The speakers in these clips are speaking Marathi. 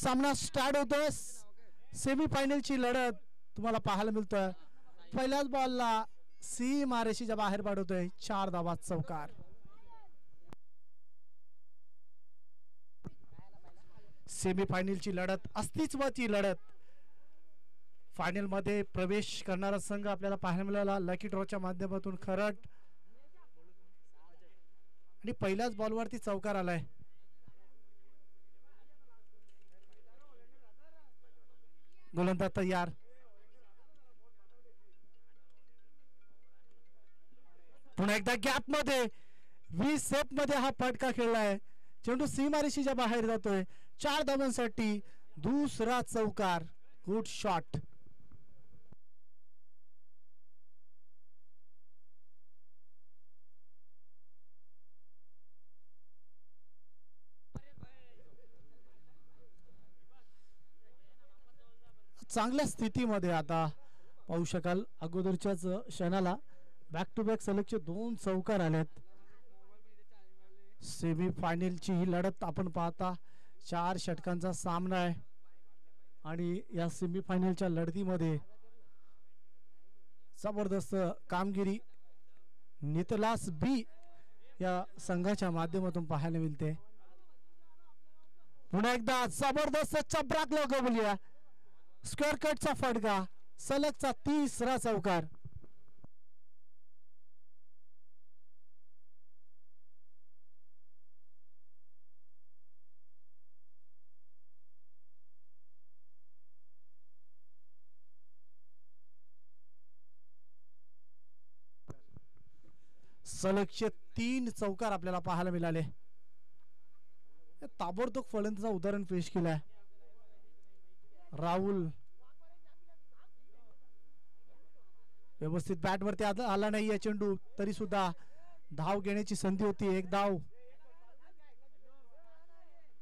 सामना स्टार्ट होतोय. सेमीफायनलची लढत तुम्हाला पाहायला मिळतोय. पहिल्याच बॉलला सीमारेषेच्या बाहेर पाडवतोय. 4 धावा चौकार. सेमीफायनलची लढत, अस्तित्वाची लढत. फायनल मध्ये प्रवेश करणारा संघ आपल्याला पाहायला मिळाला लकी ड्रॉच्या माध्यमातून खरड. आणि पहिल्याच बॉलवरती चौकार आलाय. गोलंदाज तयार. पुन्हा एकदा गॅप मध्ये 20 सेप मध्ये हा फटका खेळलाय. चेंडू सीमारेषेच्या बाहेर जातोय. 4 धावांसाठी दुसरा चौकार. Good shot. चांगल्या स्थितीमध्ये आता पाहू शकाल अगोदरच्याच क्षणाला बॅक टू बॅक सलगचे 2 चौकार आलेत. सेमी फायनलची ही लढत आपण पाहता 4 षटकांचा सामना आहे. आणि या सेमी फायनलच्या लढतीमध्ये जबरदस्त कामगिरी नितलास बी या संघाच्या माध्यमातून पाहायला मिळते. पुन्हा एकदा जबरदस्त चपराक लगवूया. स्क्वेअर कटचा फटका. सलगचा 3रा चौकार. सलगचे 3 चौकार आपल्याला पाहायला मिळाले. ताबडतोब फलंदाजाचं उदाहरण पेश केलंय. राहुल व्यवस्थित बॅट वरती आला नाहीये चेंडू, तरी सुद्धा धाव घेण्याची संधी होती. 1 धाव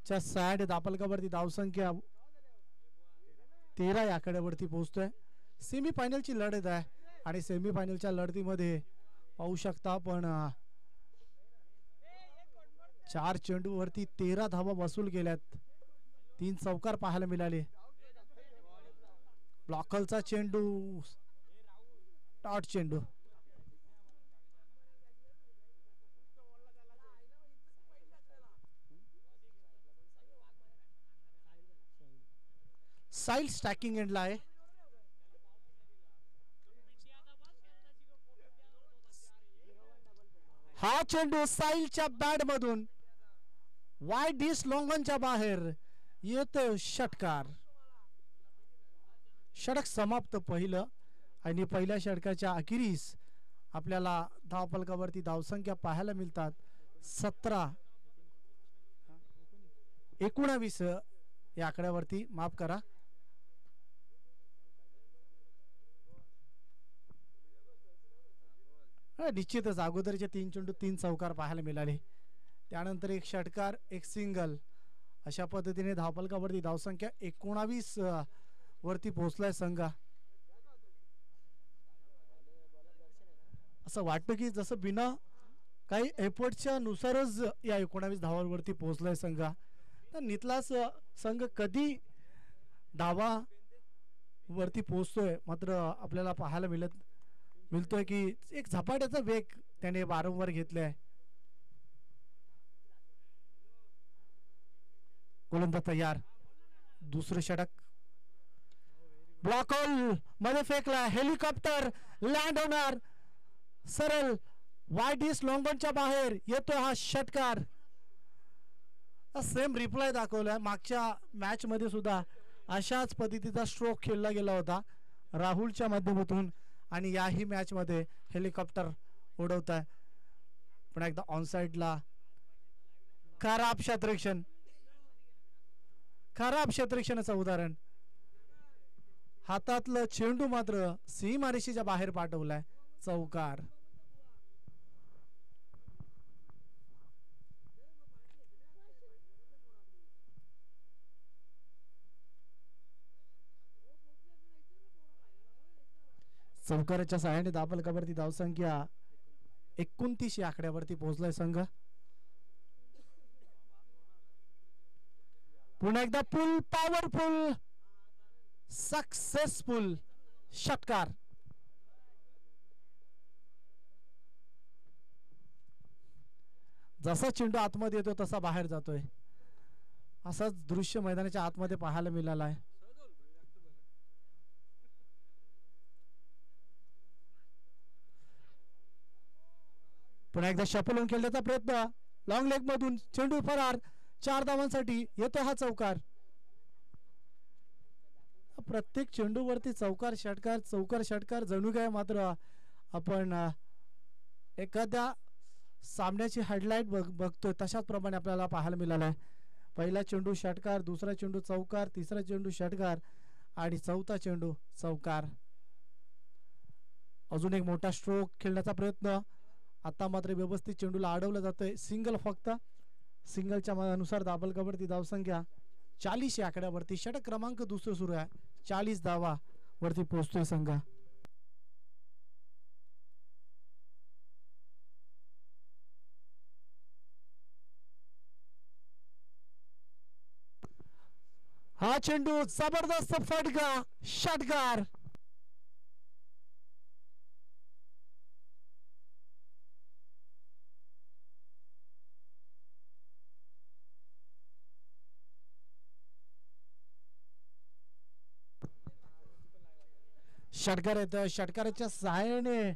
च्या साइड दापलकावरती धावसंख्या 13 या आकड्यावरती पोहोचतोय. सेमीफायनलची लढत आहे आणि सेमीफायनलच्या लढतीमध्ये पाहू शकता आपण 4 चेंडूवरती 13 धावा वसूल केल्यात. 3 चौकार पाहायला मिळाले. ब्लॉकलचा चेंडू, टॉट चेंडू. साइड स्टॅकिंग एंडला आहे. हा चेंडू साईलच्या बॅट मधून वाईड डिश लॉंगनच्या बाहेर येतो. षटकार. षटक समाप्त पहिलं. आणि पहिल्या षटकाच्या अखेरीस आपल्याला धावफलकावरती धावसंख्या पाहायला मिळतात 17 19 या आकड्यावरती. माफ करा. निश्चितच अगोदरचे 3 चेंडू 3 चौकार पाहायला मिळाले. त्यानंतर 1 षटकार 1 सिंगल अशा पद्धतीने धावफलकावरती धावसंख्या 19 वरती पोहोचलाय संघ. असं वाटतं की जसं बिना काही एफर्टच्या नुसारच या 19 धावांवरती पोहोचलाय संघ. तर नितलास संघ कधी धावा वरती पोहोचतोय मात्र आपल्याला पाहायला मिळतोय की एक झपाट्याचा वेग त्याने वारंवार घेतलाय. गोलंदाज तयार. दुसरं षटक. ब्लॉकल मध्ये फेकला. हेलिकॉप्टर लँड होणार. सरळ वाईडिस लॉंगनच्या बाहेर येतो हा षटकार. सेम रिप्लाय दाखवलाय. मागच्या मॅच मध्ये सुद्धा अशाच पद्धतीचा स्ट्रोक खेळला गेला होता राहुलच्या माध्यमातून आणि याही मॅच मध्ये हेलिकॉप्टर उडवत आहे. पुन्हा एकदा ऑन साइडला खराब क्षेत्ररक्षण. खराब क्षेत्ररक्षणाचं उदाहरण. हातातलं चेंडू मात्र सीमारेषेच्या बाहेर पाठवलाय. चौकार. चौकाराच्या सहाय्याने धावफलकावरती धावसंख्या 29 या आकड्यावरती पोहोचलाय संघ. पुन्हा एकदा पुल पॉवरफुल सक्सेसफुल षटकार. जसा चेंडू आतमध्ये येतो तसा बाहेर जातोय, असंच दृश्य मैदानाच्या आतमध्ये पाहायला मिळालं आहे. पुन्हा एकदा शफल होऊन खेळण्याचा प्रयत्न, लॉंग लेग मधून चेंडू फरार. 4 धावांसाठी येतो हा चौकार. प्रत्येक चेंडूवरती चौकार षटकार जणू काय मात्र आपण एखाद्या सामन्याची हेडलाईट बघतोय तशाच प्रमाणे आपल्याला पाहायला मिळालं आहे. पहिला चेंडू षटकार, दुसरा चेंडू चौकार, तिसरा चेंडू षटकार आणि चौथा चेंडू चौकार. अजून एक मोठा स्ट्रोक खेळण्याचा प्रयत्न. आता मात्र व्यवस्थित चेंडूला अडवलं जातंय. सिंगल, फक्त सिंगलच्या नुसार दाबलकावरती धावसंख्या 40 या आकड्यावरती. षटक क्रमांक दुसरं सुरू आहे. 40 धावा वरती पोहोचतोय संघ. हा चेंडू जबरदस्त फटका, षटकार. षटकार येतं. षटकाराच्या सहाय्याने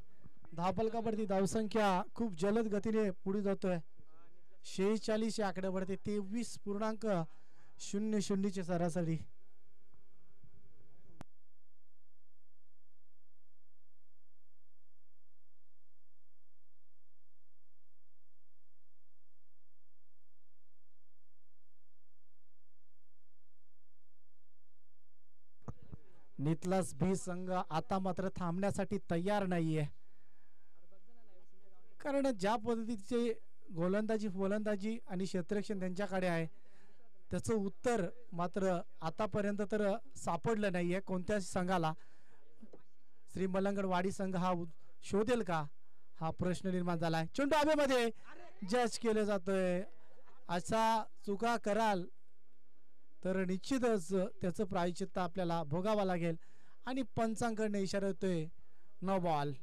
धावफलकावरती धावसंख्या खूप जलद गतीने पुढे जातोय. 46 या आकड्यावरती 23.00 ची सरासरी. नितलास बी संघ आता मात्र थांबण्यासाठी तयार नाहीये, कारण ज्या पद्धतीचे गोलंदाजी आणि क्षेत्ररक्षण त्यांच्याकडे आहे त्याचं उत्तर मात्र आतापर्यंत तर सापडलं नाहीये कोणत्याच संघाला. श्री मलंगड वाडी संघ हा शोधेल का, हा प्रश्न निर्माण झालाय. चेंडू हवेमध्ये जज केलं जातोय. अशा चुका कराल तर निश्चितच त्याचं प्रायश्चित्त आपल्याला भोगावं लागेल. आणि पंचांकडे इशारा येतोय नो बॉल.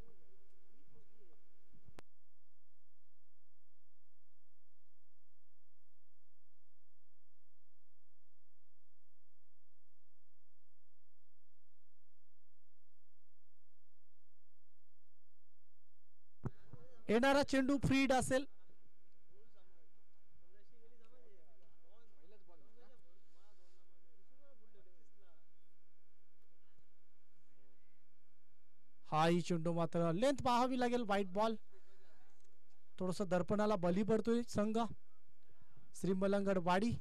येणारा चेंडू फ्रीड असेल. हा ही चेंडू मात्र लेंथ पाहावी लागेल. White ball. थोडस दर्पणाला बली पडतोय संघ श्री मलंगड वाडी.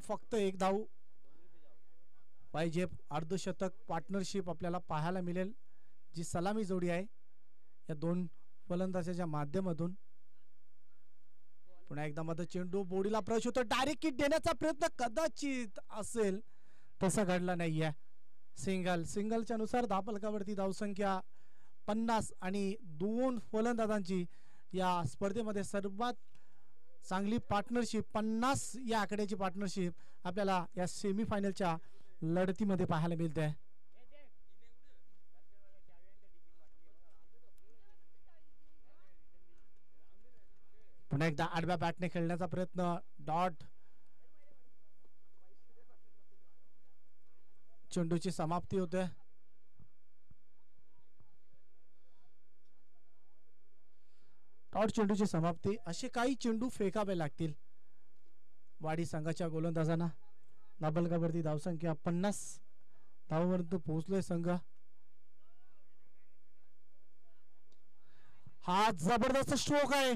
फक्त एक धाव पाहिजे. अर्धशतक पार्टनरशिप आपल्याला पाहायला मिळेल, जी सलामी जोडी आहे या दोन फलंदाजाच्या माध्यमातून. पुन्हा एकदा मध्ये चेंडू बोडीला प्रवेश होतो. डायरेक्ट किक देण्याचा प्रयत्न कदाचित असेल, तसा घडला नाहीये. सिंगलच्या नुसार धावफलकावरती धावसंख्या 50 आणि दोन फलंदाजांची या स्पर्धेमध्ये सर्वात चांगली पार्टनरशिप 50 या आकड्याची पार्टनरशिप आपल्याला या सेमीफायनलच्या लढतीमध्ये पाहायला मिळते. पुन्हा एकदा आडव्या बॅटने खेळण्याचा प्रयत्न. डॉट. चेंडूची समाप्ती होते. डॉट चेंडूची समाप्ती. असे काही चेंडू फेकावे लागतील वाडी संघाच्या गोलंदाजांना. धावफलकावरती धावसंख्या 50 धावांपर्यंत पोहोचलोय संघ. हा जबरदस्त स्ट्रोक आहे.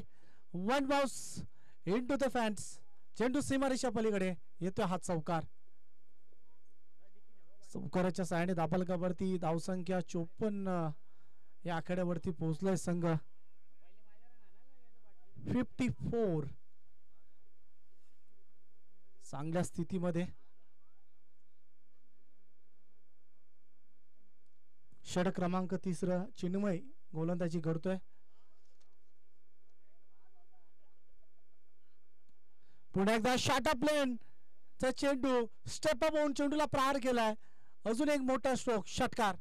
One bounce into the fans. चेंडू सीमारेषा पलीकडे येतोय. हा चौकार. चौकाराच्या सहाय्याने धावफलकावरती धावसंख्या 54 या आकड्यावरती पोहोचलोय संघ. 54 चांगल्या स्थितीमध्ये. षटक क्रमांक 3 चिन्मय गोलंदाजी करतोय. पुन्हा एकदा शॉर्ट अप लेन चा चेंडू स्टेप अप होऊन चेंडूला प्रहार केलाय. अजून एक मोठा स्ट्रोक, षटकार.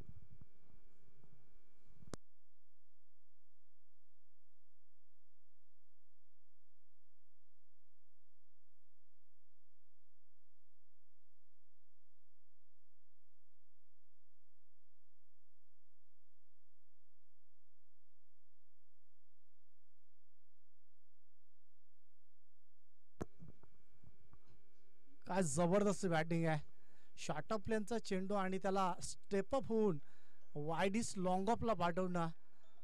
काय जबरदस्त बॅटिंग आहे. शॉर्ट अप लेनचा चेंडू आणि त्याला स्टेप अप होऊन वाईडिस लॉंग ऑफला पाठवणं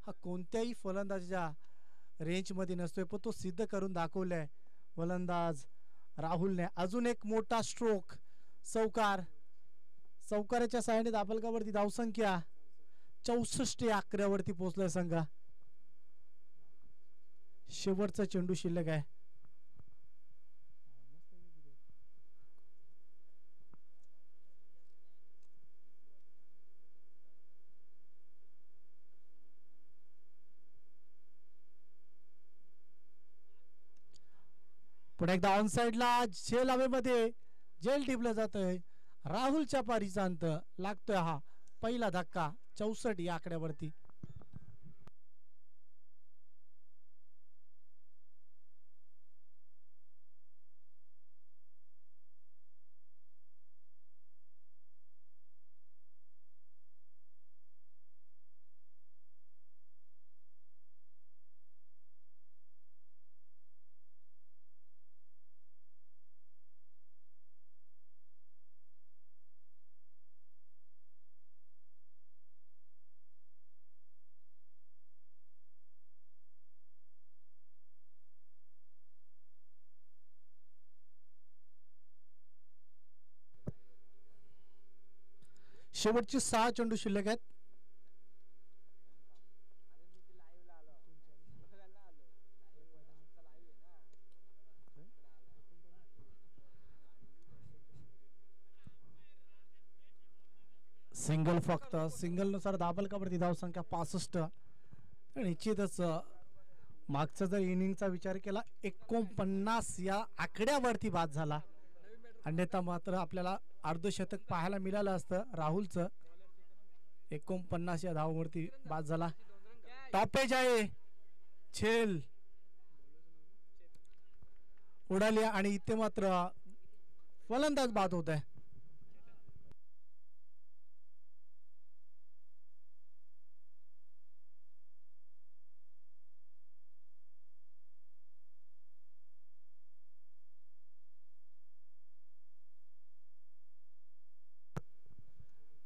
हा कोणत्याही फलंदाजाच्या रेंजमध्ये नसतोय, पण तो सिद्ध करून दाखवलाय फलंदाज राहुलने. अजून एक मोठा स्ट्रोक, चौकार. चौकाराच्या सहाय्याने दाबलकावरती धावसंख्या 64 या आकड्यावरती पोहोचलाय संघ. शेवटचा चेंडू शिल्लक आहे. पुढे एकदा ऑन साइडला झेल हवेमध्ये झेल टिपलं जातंय. राहुलच्या पारीचा अंत लागतोय. हा पहिला धक्का 64 या आकड्यावरती. शेवटचे 6 चेंडू शिल्लक आहेत. सिंगल फक्त सिंगल नुसार दाबलकावरती धावसंख्या 65. निश्चितच मागचा जर इनिंगचा विचार केला 49 या आकड्यावरती बाद झाला. अन्यथा मात्र आपल्याला अर्धशतक पाहायला मिळालं असतं राहुलचं. 49 या धावांवरती बाद झाला. टॉपेज आहे, झेल उडाली आणि इथे मात्र फलंदाज बाद होत आहे.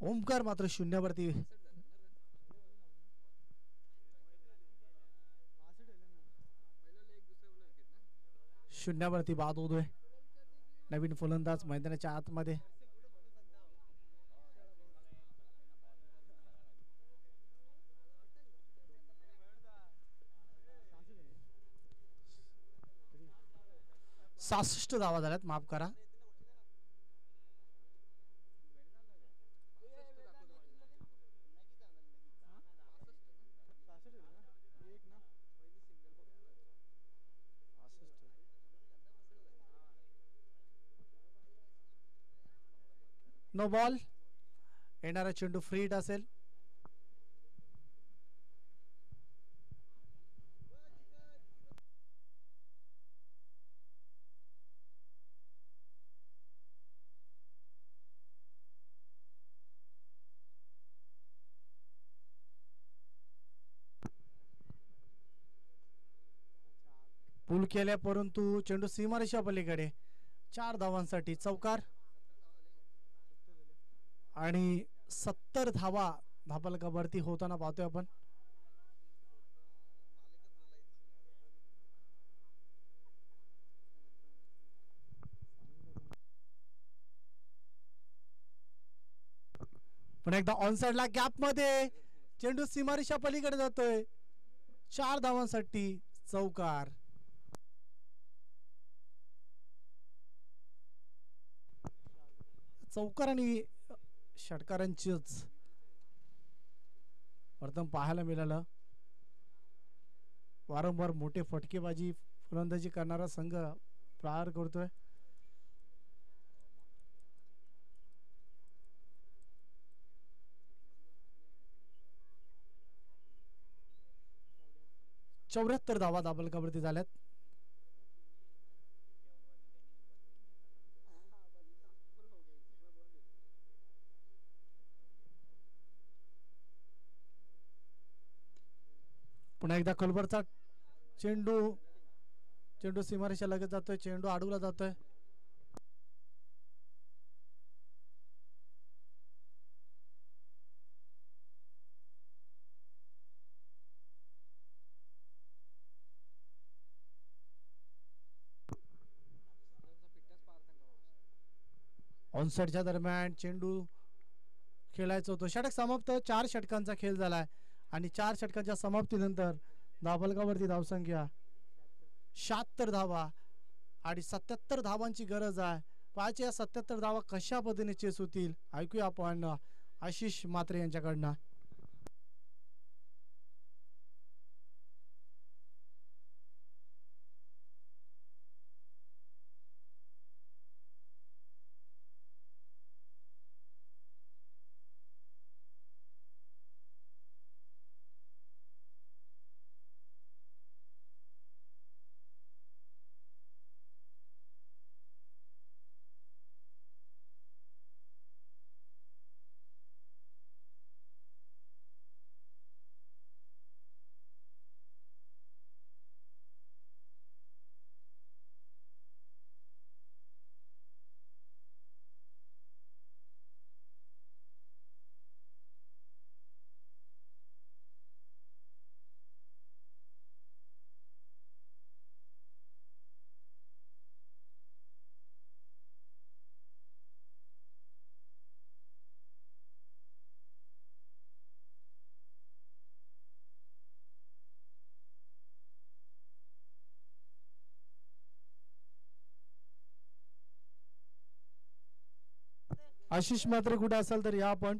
ओमकार मात्र शून्यावरती. शून्यावरती बाद होतोय. नवीन फलंदाज मैदानाच्या आतमध्ये. सासष्ट धावा झाल्यात, माफ करा. No ball. येणारा चेंडू फ्री हिट असेल. पूल केल्या परंतु चेंडू सीमारेषा पलीकडे. 4 धावांसाठी चौकार आणि 70 धावा धाबलकावरती होताना पाहतोय आपण. पण एकदा ऑन साइडला गॅप मध्ये चेंडू सीमारेषा पलीकडे जातोय. 4 धावांसाठी चौकार. चौकार आणि षटकारांचीच प्रथम पाहायला मिळालं. वारंवार मोठे फटकेबाजी फलंदाजी करणारा संघ प्रहार करतोय. चौऱ्याहत्तर धावा दाबलकावरती झाल्यात. पुन्हा एकदा खोलवरचा चेंडू चेंडू सीमारेषा लगत जातोय. चेंडू अडवला जातोय. ऑनसेटच्या दरम्यान चेंडू खेळायचं होतं. षटक समाप्त. 4 षटकांचा खेळ झालाय आणि 4 षटकांच्या समाप्तीनंतर धाबलकावरती धावसंख्या 76 धावा आणि 77 धावांची गरज आहे. पाहायच्या 77 धावा कशा पद्धतीने चेस होतील ऐकूया आपण आशिष म्हात्रे यांच्याकडनं. आशिष म्हात्रे कुठे असाल तर या आपण.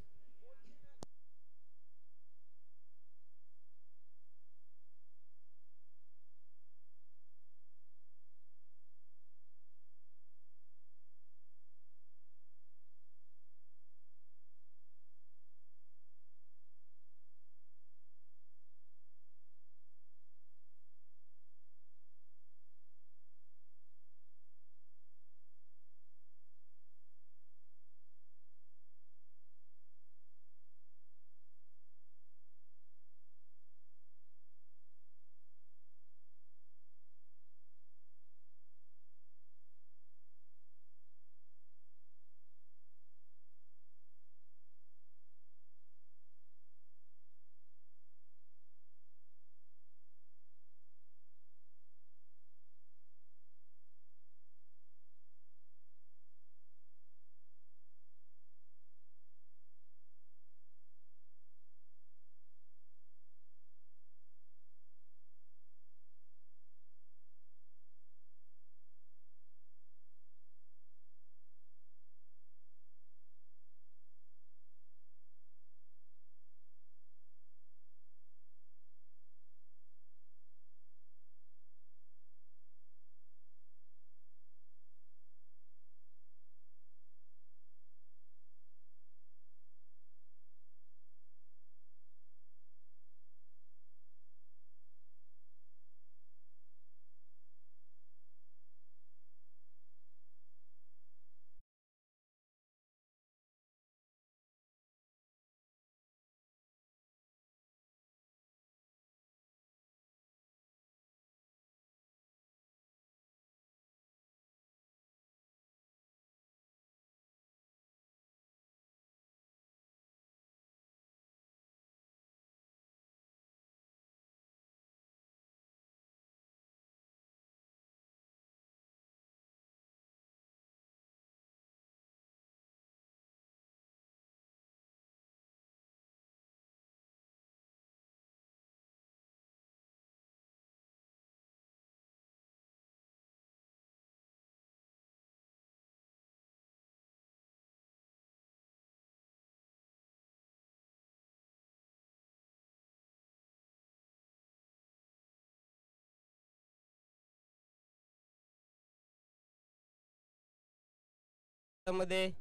मध्ये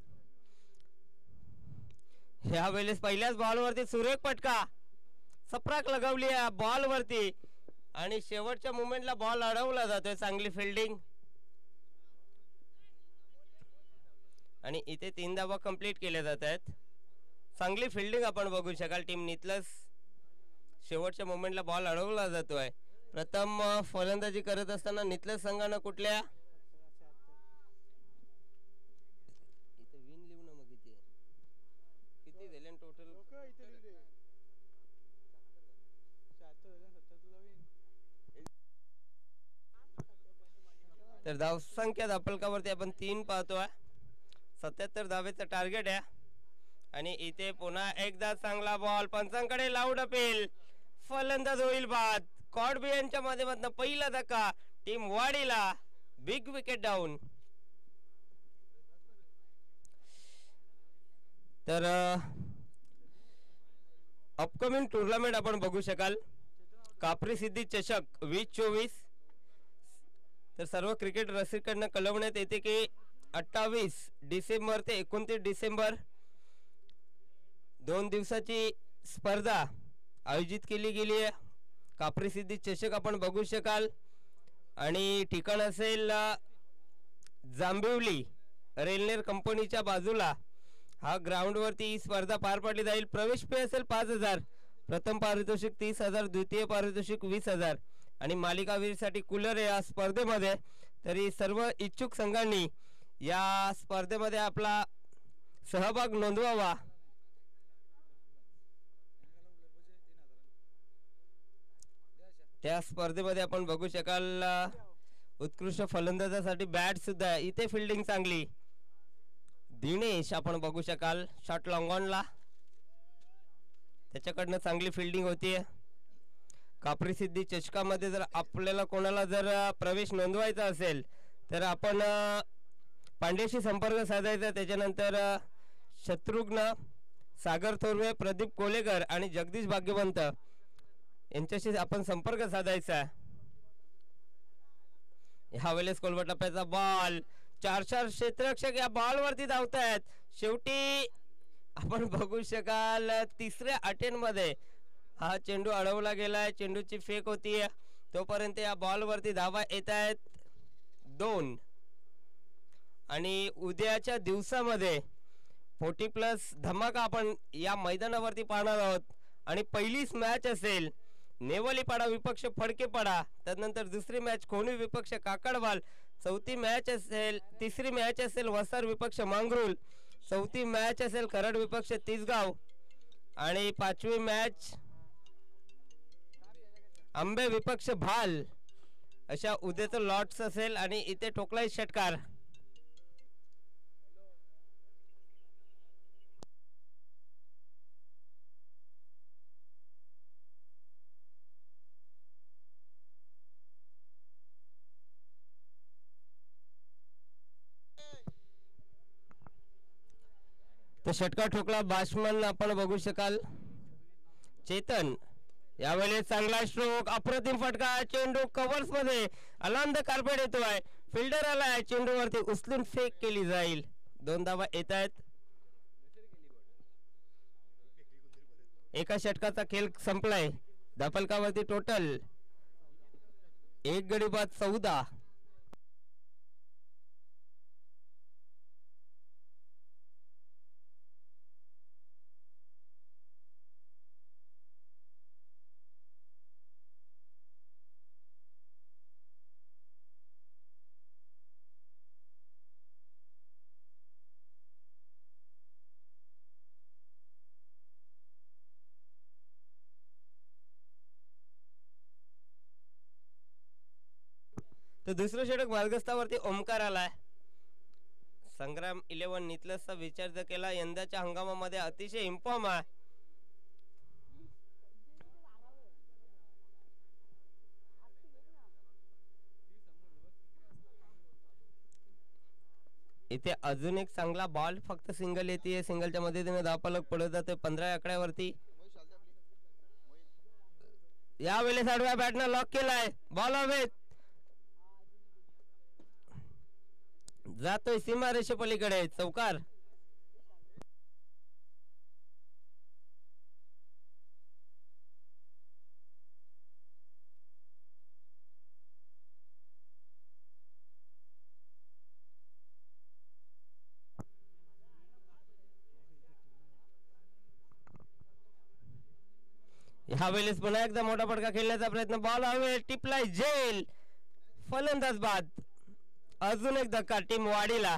यावेळेस पहिल्याच बॉलवरती सुरेख फटका सप्राक लगावली आहे बॉलवरती आणि शेवटच्या मोमेंटला बॉल अडवला जातोय. चांगली फिल्डिंग आणि इथे 3 धावा कंप्लीट केल्या जात आहेत. चांगली फिल्डिंग आपण बघू शकाल टीम नितलस. शेवटच्या मोमेंटला बॉल अडवला जातोय. प्रथम फलंदाजी करत असताना नितलस संघानं कुठल्या टोटल तर धावसंख्या धापलकावरती आपण 3 पाहतोय. 77 धावेचं टार्गेट आहे आणि इथे पुन्हा एकदा चांगला बॉल पंचांकडे लाऊड अपील. फलंदाज होईल बाद. कॉडबी यांच्या माध्यमातून पहिला धक्का टीम वाडीला. Big wicket down. तर अपकमिंग टुर्नामेंट आपण बघू शकाल. कापरी सिद्धी चषक 2024. तर सर्व क्रिकेट रसिकांना कळवण्यात येते की 28 डिसेंबर ते 29 डिसेंबर 2 दिवसाची स्पर्धा आयोजित केली गेली आहे. कापरी सिद्धी चषक आपण बघू शकाल आणि ठिकाण असेल जांभिवली रेल्वेर कंपनीच्या बाजूला. हा ग्राउंडवरती ही स्पर्धा पार पाडली जाईल. प्रवेश फी असेल 5000. प्रथम पारितोषिक 30,000, द्वितीय पारितोषिक 20,000 आणि मालिकावीरसाठी कूलर या स्पर्धेमध्ये. तरी सर्व इच्छुक संघांनी या स्पर्धेमध्ये आपला सहभाग नोंदवावा. त्या स्पर्धेमध्ये आपण बघू शकाल उत्कृष्ट फलंदाजासाठी बॅट सुद्धा. इथे फिल्डिंग चांगली दिनेश आपण बघू शकाल. शॉट लॉंग ऑनला त्याच्याकडनं चांगली फिल्डिंग होतीये. कापरी सिद्धी चषकामध्ये जर आपल्याला कोणाला जर प्रवेश नोंदवायचा असेल तर आपण पांड्याशी संपर्क साधायचा. त्याच्यानंतर शत्रुघ्न सागर थोरवे, प्रदीप कोलेकर आणि जगदीश भाग्यवंत यांच्याशी आपण संपर्क साधायचा. ह्यावेळेस कोलवा टप्प्याचा बॉल. 4 क्षेत्ररक्षक या बॉलवरती धावतायत. शेवटी आपण बघू शकाल तिसऱ्या अटेम्प्टमध्ये हा चेंडू अडवला गेलाय. चेंडूची फेक होती तोपर्यंत या बॉलवरती धावा येत आहेत 2. आणि उद्याच्या दिवसामध्ये 40+ धमाका आपण या मैदानावरती पाहणार आहोत. आणि पहिलीच मॅच असेल नेवलीपाडा विपक्ष फडकेपाडा. त्यानंतर दुसरी मॅच खोणी विपक्ष काकडवाल. चौथी मॅच असेल तिसरी मॅच असेल वसार विपक्ष मांगरूळ. चौथी मॅच असेल करड विपक्ष तिसगाव आणि 5वी मॅच आंबे विपक्ष भाल. अशा उद्याचं लॉट्स असेल आणि इथे ठोकलाय षटकार. तर षटकार ठोकला बॅट्समन आपण बघू शकाल चेतन. यावेळेस चांगला स्ट्रोक. अप्रतिम फटका. चेंडू कव्हर्स मध्ये अलांद कार्पेट येतोय. फिल्डर आलाय. चेंडूवरती उचलून फेक केली जाईल. 2 धावा येत आहेत. एका षटकाचा खेळ संपलाय. धापलकावरती टोटल 1 गडी बाद 14. तर दुसरं षटक मार्गस्थावरती ओमकार आलाय. संग्राम 11 नितलसचा विचार जर केला यंदाच्या हंगामामध्ये अतिशय इन्फॉर्म आहे. इथे अजून एक चांगला बॉल. फक्त सिंगल येते. सिंगलच्या मदतीने धावफलक पडत जाते 15 आकड्यावरती. यावेळेस आडव्या बॅटनं लॉक केलाय. बॉल हवेत. जातोय सीमारेषे पलीकडे चौकार. ह्यावेळेस पुन्हा एकदा मोठा फटका खेळण्याचा प्रयत्न. बॉल हवे टिपलाय जेल. फलंदाज बाद. अजून एक धक्का टीम वाडीला.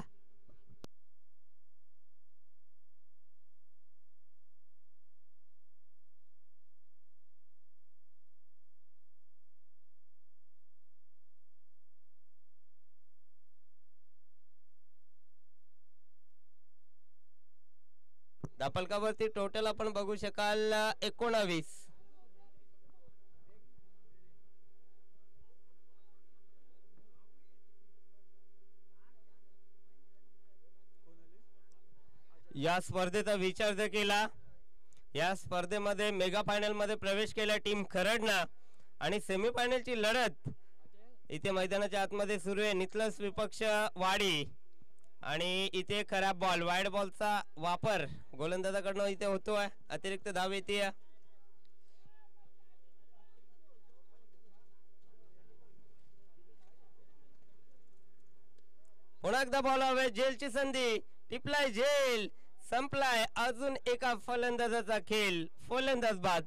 धापलकावरती टोटल आपण बघू शकाल 19. या स्पर्धेचा विचार जर केला, या स्पर्धेमध्ये मेगा फायनल मध्ये प्रवेश केला टीम खरडना आणि सेमीफायनलची लढत इथे मैदानाच्या आतमध्ये सुरू आहे. नितलस विपक्ष वाडी आणि इथे खराब बॉल, वाईड बॉलचा वापर गोलंदाजाकडनं इथे होतोय. अतिरिक्त धाव येते. पुन्हा एकदा बॉल हवे. जेलची संधी. टिपलाय जेल. संपलाय. अजून एका फलंदाजाचा खेळ. फलंदाज बाद.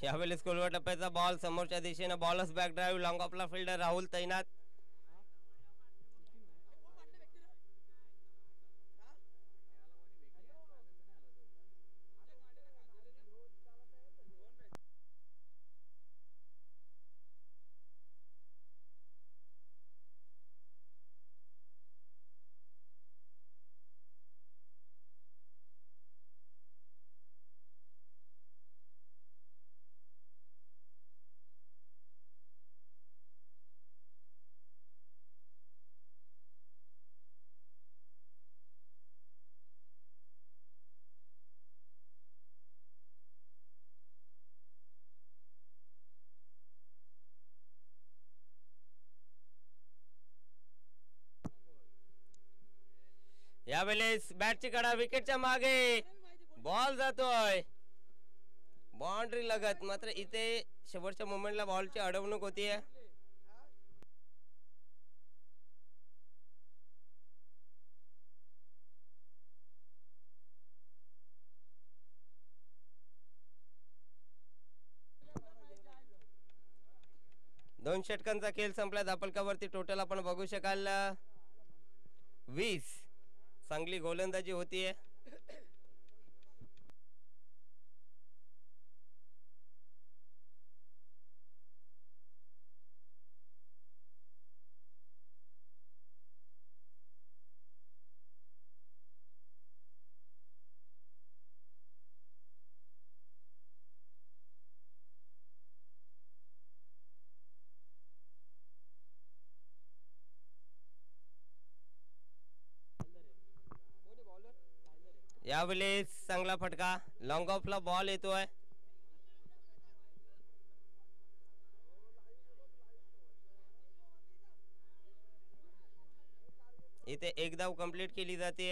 यावेळेस कोलवा टप्प्याचा बॉल समोरच्या दिशेने. बॉलच बॅक ड्राईव्ह. लॉंग ऑफला फिल्डर राहुल तैनात. यावेळेस बॅटची कडा विकेटच्या मागे. बॉल जातोय बाउंड्री लगत. मात्र इथे शेवटच्या मोमेंटला बॉलची अडवणूक होतीये. दोन षटकांचा खेळ संपला. धापलकावरती टोटल आपण बघू शकाल 20. चांगली गोलंदाजी होतीये. यावेळेस चांगला फटका. लॉंग ऑफला बॉल येतोय. इथे एक धाव कंप्लीट केली जाते.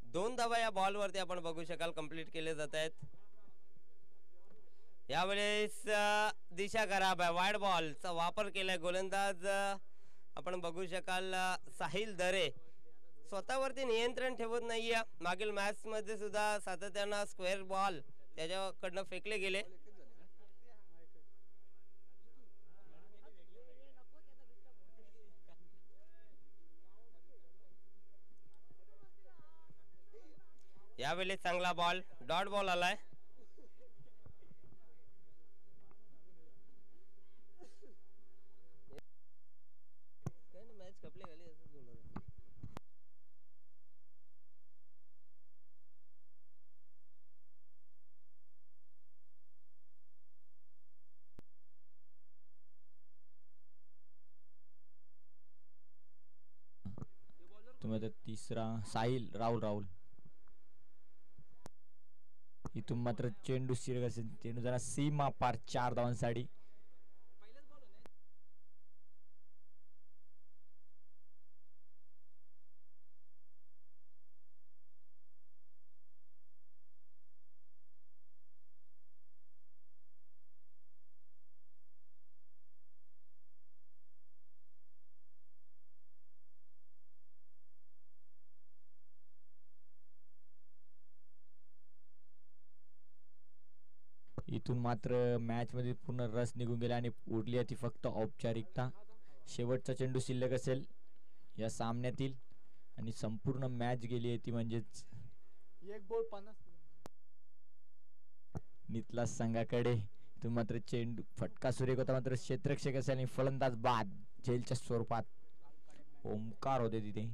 दोन धावा या बॉल वरती आपण बघू शकाल कंप्लीट केले जात आहेत. यावेळेस दिशा खराब आहे. वाईड बॉलचा वापर केलाय. गोलंदाज आपण बघू शकाल साहिल दरे स्वतःवरती नियंत्रण ठेवत नाहीये. मागील मॅच मध्ये सुद्धा सातत्यानं स्क्वेअर बॉल त्याच्याकडनं फेकले गेले. यावेळी चांगला बॉल, डॉट बॉल आलाय. तुम्ही तिसरा साहिल राहुल इथून मात्र चेंडू शिरक असेल. चेंडू जरा सीमा पार 4 धावांसाठी. इथून मात्र मॅच मध्ये पूर्ण रस निघून गेला आणि उरली ती फक्त औपचारिकता. शेवटचा चेंडू शिल्लक असेल या सामन्यातील आणि संपूर्ण मॅच गेली आहे ती म्हणजेच एक बॉल 50. नितला संघाकडे. इथून मात्र चेंडू फटका सुरेख होता मात्र क्षेत्ररक्षक असेल आणि फलंदाज बाद झेलच्या स्वरूपात ओमकार होते तिथे.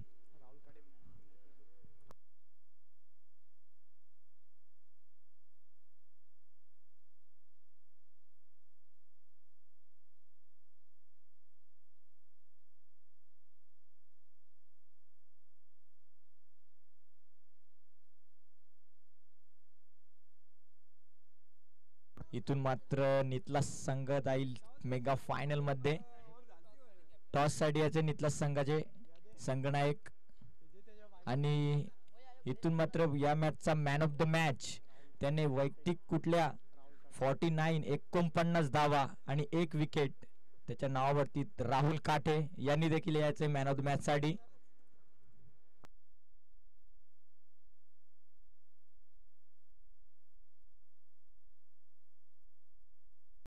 इथून मात्र नितला संघ जाईल मेगा फायनल मध्ये. टॉस साठी याचे नितला संघाचे संघनायक आणि इथून मात्र या मॅचचा मॅन ऑफ द मॅच त्याने वैयक्तिक कुठल्या 49 धावा आणि 1 विकेट त्याच्या नावावरती राहुल काटे यांनी देखील याचे मॅन ऑफ द मॅच साठी